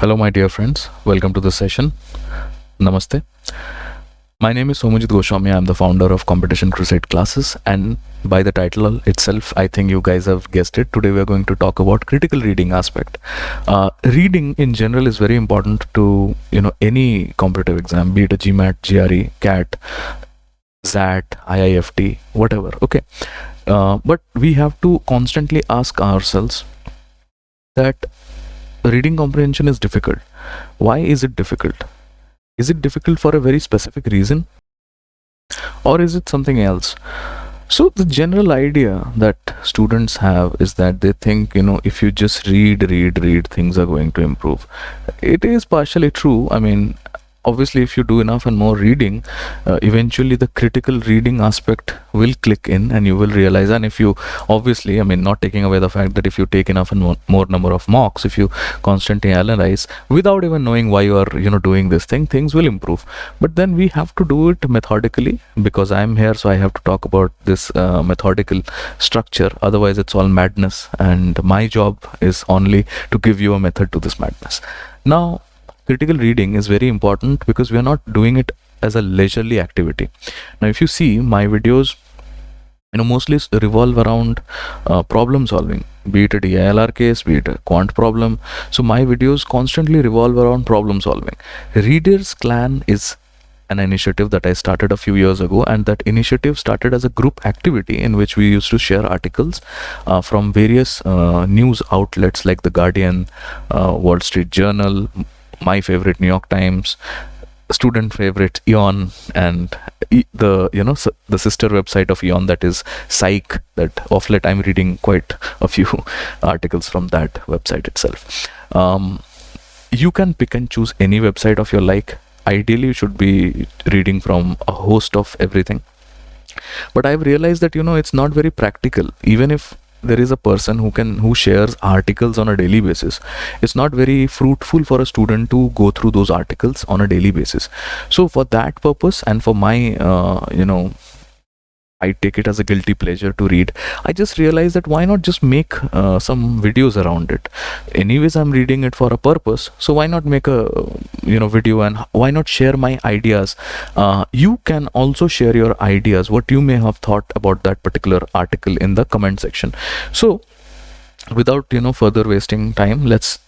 Hello, my dear friends. Welcome to the session. Namaste. My name is Somajit Goswami. I'm the founder of Competition Crusade Classes, and by the title itself, I think you guys have guessed it. Today, we are going to talk about critical reading aspect. Reading in general is very important to any competitive exam, be it a GMAT, GRE, CAT, ZAT, IIFT, whatever. Okay, but we have to constantly ask ourselves that reading comprehension is difficult. Why is it difficult? Is it difficult for a very specific reason, or is it something else? So the general idea that students have is that they think, if you just read, things are going to improve. It is partially true. I mean, obviously, if you do enough and more reading, eventually the critical reading aspect will click in and you will realize. And if you, obviously, I mean, not taking away the fact that if you take enough and more number of mocks, if you constantly analyze without even knowing why you are doing this thing, things will improve. But then we have to do it methodically, because I'm here, so I have to talk about this methodical structure. Otherwise, it's all madness, and my job is only to give you a method to this madness. Now, critical reading is very important because we are not doing it as a leisurely activity. Now, if you see my videos, mostly revolve around problem solving, be it a DILR case, be it a quant problem. So my videos constantly revolve around problem solving. Readers Clan is an initiative that I started a few years ago, and that initiative started as a group activity in which we used to share articles from various news outlets like The Guardian, Wall Street Journal, my favorite New York Times, student favorite Eon, and the sister website of Eon, that is Psych, that of late I'm reading quite a few articles from that website itself. You can pick and choose any website of your like. Ideally, you should be reading from a host of everything, but I've realized that it's not very practical. Even if there is a person who shares articles on a daily basis, it's not very fruitful for a student to go through those articles on a daily basis. So for that purpose, and for my I take it as a guilty pleasure to read, I just realized that why not just make some videos around it. Anyways, I'm reading it for a purpose, so why not make a video, and why not share my ideas. You can also share your ideas, what you may have thought about that particular article, in the comment section. So without further wasting time, let's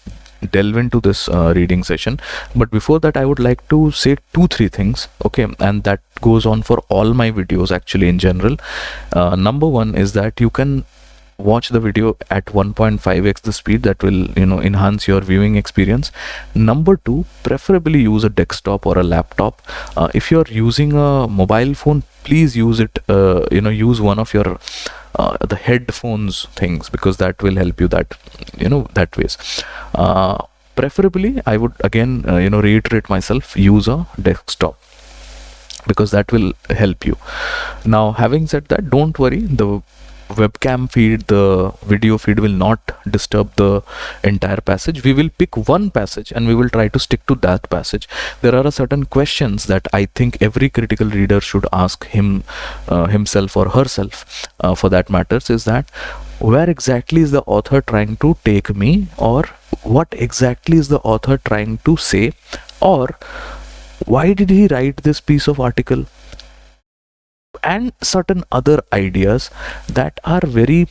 delve into this reading session. But before that, I would like to say 2-3 things, okay, and that goes on for all my videos actually in general. Number one is that you can watch the video at 1.5x the speed. That will enhance your viewing experience. Number two, preferably use a desktop or a laptop. If you're using a mobile phone, please use it, use one of your the headphones things, because that will help you that ways. Preferably, I would again reiterate myself, use a desktop, because that will help you. Now, having said that, don't worry, the webcam feed, the video feed will not disturb the entire passage. We will pick one passage and we will try to stick to that passage. There are certain questions that I think every critical reader should ask himself or herself, for that matters, is that where exactly is the author trying to take me, or what exactly is the author trying to say, or why did he write this piece of article, and certain other ideas that are very,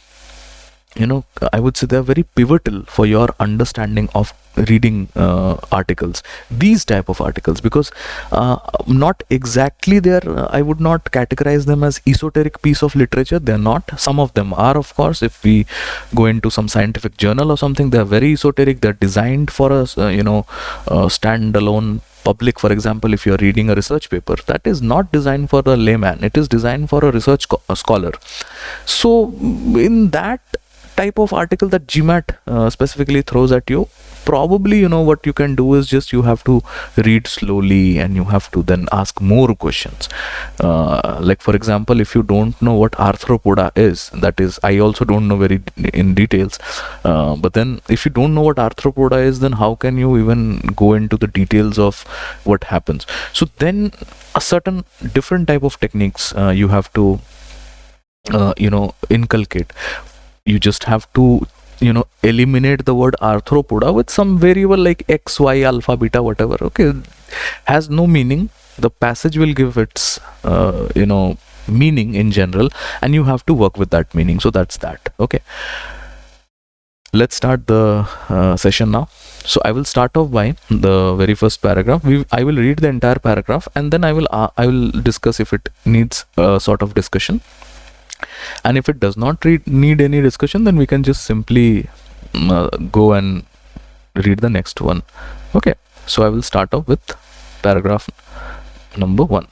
I would say they're very pivotal for your understanding of reading articles, these type of articles, because not exactly I would not categorize them as esoteric piece of literature. They're not. Some of them are, of course. If we go into some scientific journal or something, they're very esoteric. They're designed for a standalone public. For example, if you're reading a research paper, that is not designed for a layman, it is designed for a research scholar. So in that type of article that GMAT specifically throws at you, probably what you can do is just you have to read slowly, and you have to then ask more questions. Like, for example, if you don't know what arthropoda is, that is, I also don't know very in details, but then if you don't know what arthropoda is, then how can you even go into the details of what happens? So then a certain different type of techniques you have to inculcate. You just have to eliminate the word arthropoda with some variable like x, y, alpha, beta, whatever. Okay, has no meaning. The passage will give its meaning in general, and you have to work with that meaning. So that's that. Okay, let's start the session now. So I will start off by the very first paragraph. I will read the entire paragraph, and then I will discuss if it needs a sort of discussion. And if it does not need any discussion, then we can just simply go and read the next one. Okay, so I will start off with paragraph number 1.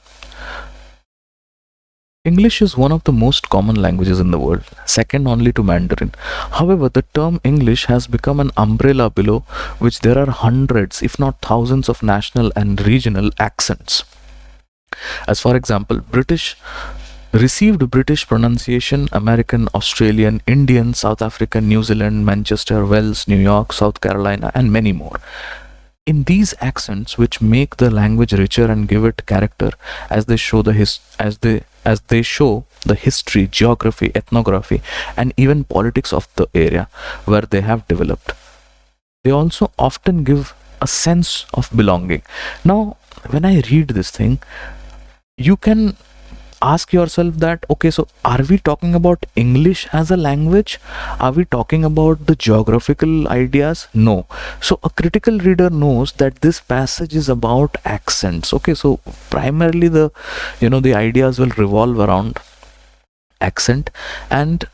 English is one of the most common languages in the world, second only to Mandarin. However, the term English has become an umbrella below which there are hundreds, if not thousands, of national and regional accents. As for example, received British pronunciation, American, Australian, Indian, South African, New Zealand, Manchester, Wales, New York, South Carolina, and many more. In these accents, which make the language richer and give it character, as they show the history, geography, ethnography, and even politics of the area where they have developed. They also often give a sense of belonging. Now, when I read this thing, you can ask yourself that, okay, so are we talking about English as a language? Are we talking about the geographical ideas? No. So a critical reader knows that this passage is about accents. Okay, so primarily the ideas will revolve around accent, and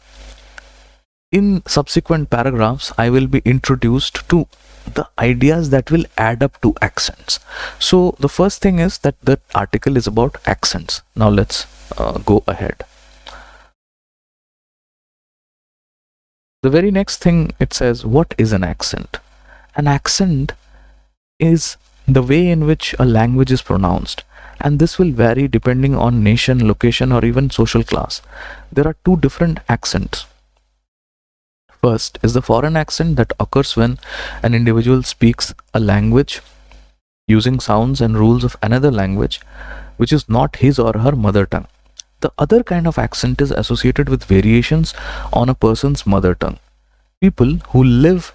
in subsequent paragraphs I will be introduced to the ideas that will add up to accents. So the first thing is that the article is about accents. Now let's go ahead. The very next thing, it says, what is an accent? An accent is the way in which a language is pronounced, and this will vary depending on nation, location, or even social class. There are two different accents. First is the foreign accent that occurs when an individual speaks a language using sounds and rules of another language which is not his or her mother tongue. The other kind of accent is associated with variations on a person's mother tongue. People who live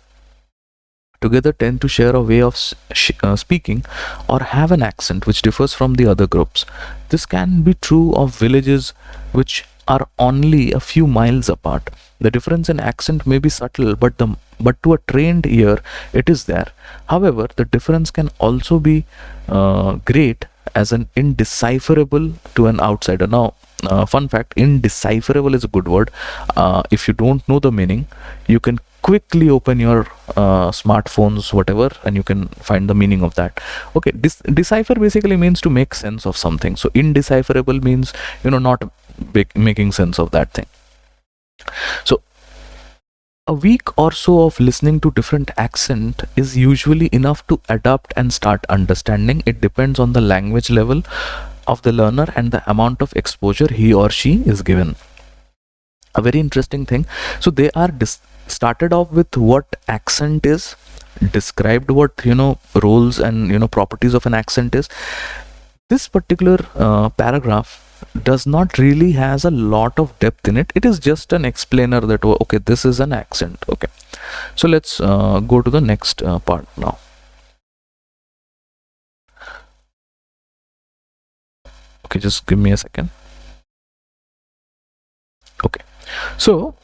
together tend to share a way of speaking or have an accent which differs from the other groups. This can be true of villages which are only a few miles apart. The difference in accent may be subtle, but to a trained ear it is there. However, the difference can also be great as an indecipherable to an outsider. Now, fun fact, indecipherable is a good word. If you don't know the meaning, you can quickly open your smartphones, whatever, and you can find the meaning of that. Okay, decipher basically means to make sense of something. So indecipherable means not making sense of that thing. So a week or so of listening to different accent is usually enough to adapt and start understanding. It depends on the language level of the learner and the amount of exposure he or she is given. A very interesting thing. So they are started off with what accent is, described what roles and properties of an accent is. This particular paragraph does not really has a lot of depth in it. It is just an explainer that, okay, this is an accent. Okay, so let's go to the next part now. Okay, just give me a second. Okay, so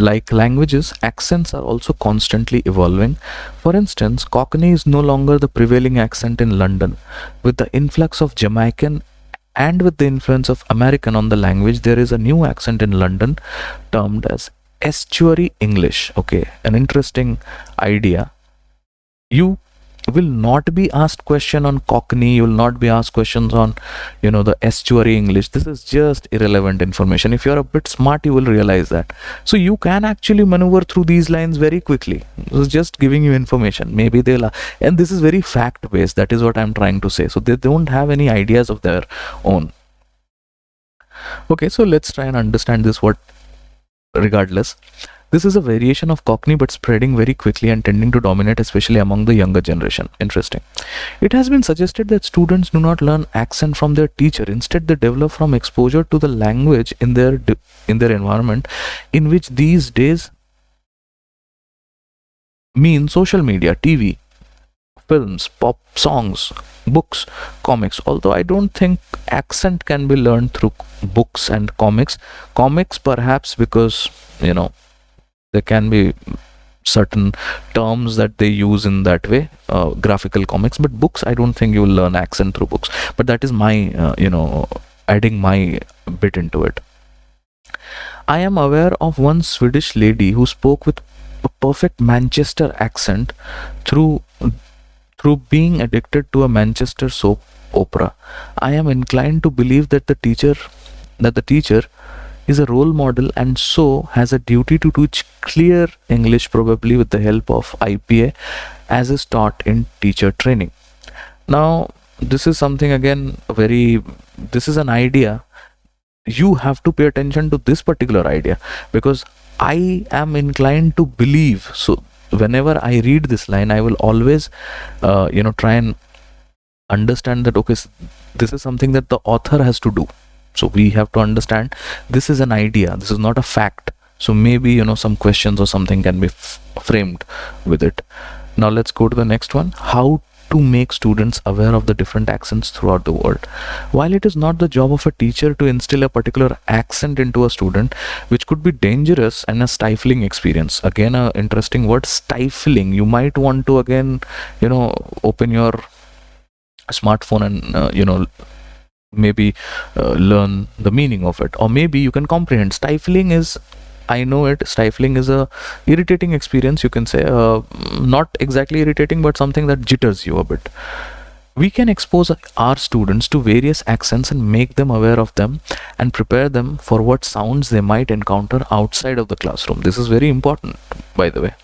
like languages, accents are also constantly evolving. For instance, Cockney is no longer the prevailing accent in London. With the influx of Jamaican and with the influence of American on the language, there is a new accent in London termed as estuary English. Okay, an interesting idea. You will not be asked question on Cockney, you will not be asked questions on the estuary English. This is just irrelevant information. If you're a bit smart, you will realize that. So you can actually maneuver through these lines very quickly. This is just giving you information. Maybe and this is very fact based. That is what I'm trying to say. So they don't have any ideas of their own. Okay, so let's try and understand this. Regardless, This is a variation of Cockney but spreading very quickly and tending to dominate especially among the younger generation. Interesting. It has been suggested that students do not learn accent from their teacher. Instead, they develop from exposure to the language in their environment, in which these days mean social media, TV, films, pop songs, books, comics. Although I don't think accent can be learned through books and comics. Comics, perhaps, because there can be certain terms that they use in that way, graphical comics. But books, I don't think you will learn accent through books. But that is my, adding my bit into it. I am aware of one Swedish lady who spoke with a perfect Manchester accent through being addicted to a Manchester soap opera. I am inclined to believe that the teacher is a role model and so has a duty to teach clear English, probably with the help of IPA, as is taught in teacher training. Now, this is something again this is an idea. You have to pay attention to this particular idea, because I am inclined to believe so. Whenever I read this line, I will always try and understand that okay, this is something that the author has to do. So we have to understand this is an idea, this is not a fact. So maybe some questions or something can be framed with it. Now let's go to the next one. How to make students aware of the different accents throughout the world. While it is not the job of a teacher to instill a particular accent into a student, which could be dangerous and a stifling experience. Again, a interesting word, stifling. You might want to again open your smartphone and maybe learn the meaning of it, or maybe you can comprehend. Stifling is, I know it, stifling is a irritating experience, you can say, not exactly irritating, but something that jitters you a bit. We can expose our students to various accents and make them aware of them and prepare them for what sounds they might encounter outside of the classroom. This is very important, by the way.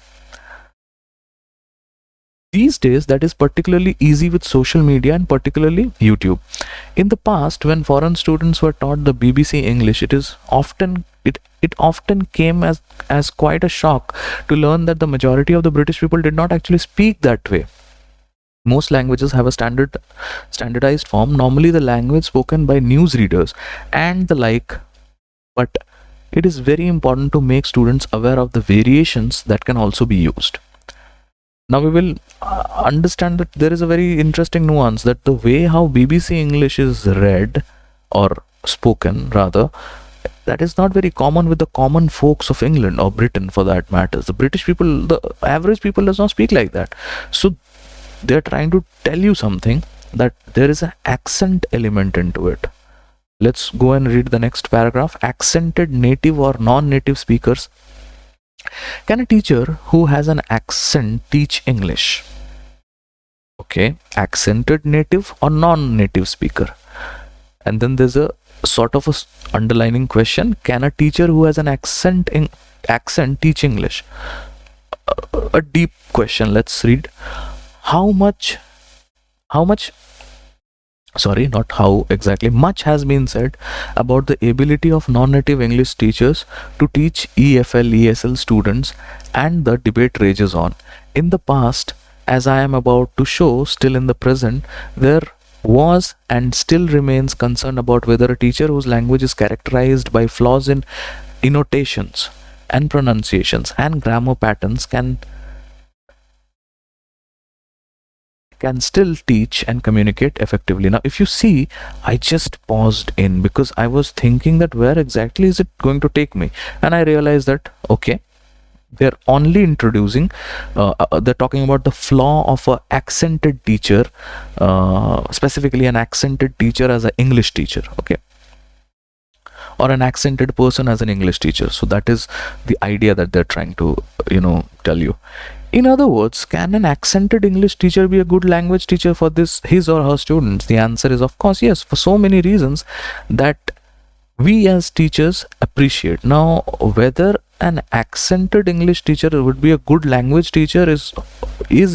These days, that is particularly easy with social media and particularly YouTube. In the past, when foreign students were taught the BBC English, it often came as quite a shock to learn that the majority of the British people did not actually speak that way. Most languages have a standardized form, normally the language spoken by newsreaders and the like, but it is very important to make students aware of the variations that can also be used. Now we will understand that there is a very interesting nuance, that the way how BBC English is read or spoken rather, that is not very common with the common folks of England or Britain for that matter. The British people, the average people does not speak like that. So they're trying to tell you something, that there is an accent element into it. Let's go and read the next paragraph. Accented native or non-native speakers. Can a teacher who has an accent teach English? Okay, accented native or non-native speaker. And then there's a sort of a underlining question. Can a teacher who has an accent teach English? A deep question. Let's read. Much has been said about the ability of non-native English teachers to teach EFL, ESL students, and the debate rages on. In the past, as I am about to show, still in the present, there was and still remains concern about whether a teacher whose language is characterized by flaws in intonations and pronunciations and grammar patterns can still teach and communicate effectively. Now, if you see, I just paused in because I was thinking that where exactly is it going to take me, and I realized that okay, they're only introducing they're talking about the flaw of a accented teacher, specifically an accented teacher as an English teacher, okay, or an accented person as an English teacher. So that is the idea that they're trying to tell you. In other words, can an accented English teacher be a good language teacher for his or her students? The answer is of course yes, for so many reasons that we as teachers appreciate. Now, whether an accented English teacher would be a good language teacher is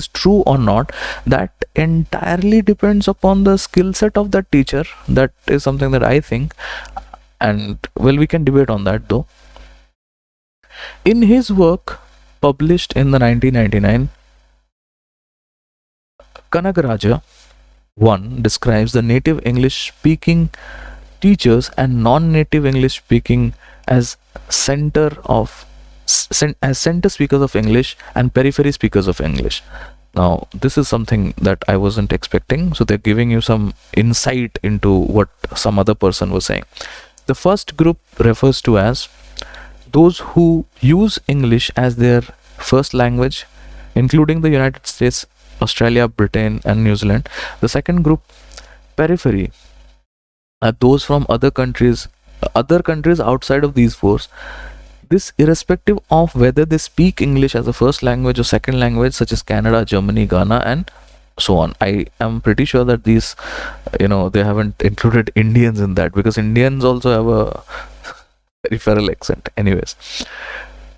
true or not, that entirely depends upon the skill set of that teacher. That is something that I think, and well, we can debate on that though. In his work published in the 1999, Kanagaraja 1 describes the native English speaking teachers and non-native English speaking as center of as center speakers of English and periphery speakers of English. Now, this is something that I wasn't expecting. So they're giving you some insight into what some other person was saying. The first group refers to as those who use English as their first language, including the United States, Australia, Britain, and New Zealand. The second group, periphery, are those from other countries outside of these four. This irrespective of whether they speak English as a first language or second language, such as Canada, Germany, Ghana, and so on. I am pretty sure that these, they haven't included Indians in that, because Indians also have a peripheral accent. Anyways,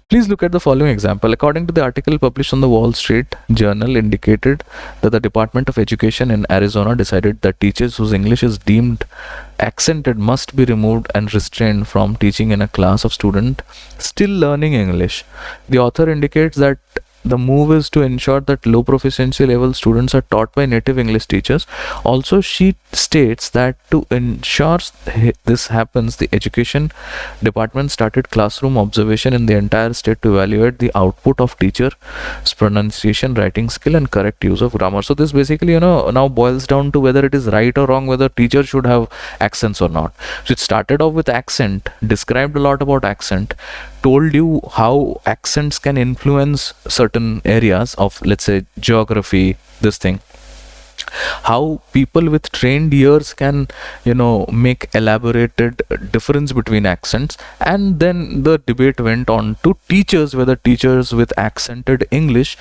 please look at the following example. According to the article published on the Wall Street Journal, indicated that the Department of Education in Arizona decided that teachers whose English is deemed accented must be removed and restrained from teaching in a class of students still learning English. The author indicates that the move is to ensure that low proficiency level students are taught by native English teachers. Also, she states that to ensure this happens, the education department started classroom observation in the entire state to evaluate the output of teachers' pronunciation, writing skill, and correct use of grammar. So this basically, now boils down to whether it is right or wrong, whether teachers should have accents or not. So it started off with accent, described a lot about accent, told you how accents can influence certain areas of, let's say, geography, this thing, how people with trained ears can make elaborated difference between accents. And then the debate went on to teachers, whether teachers with accented English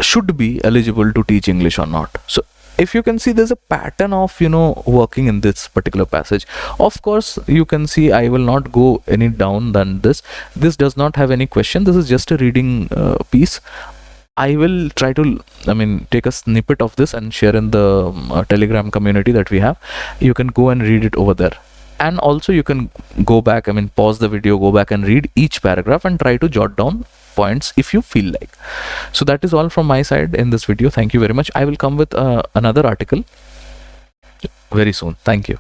should be eligible to teach English or not. So if you can see, there's a pattern of working in this particular passage. Of course, you can see I will not go any down than this. This does not have any question. This is just a reading piece. I will try to take a snippet of this and share in the Telegram community that we have. You can go and read it over there. And also you can go back, pause the video, go back and read each paragraph and try to jot down points if you feel like. So that is all from my side in this video. Thank you very much. I will come with another article very soon. Thank you.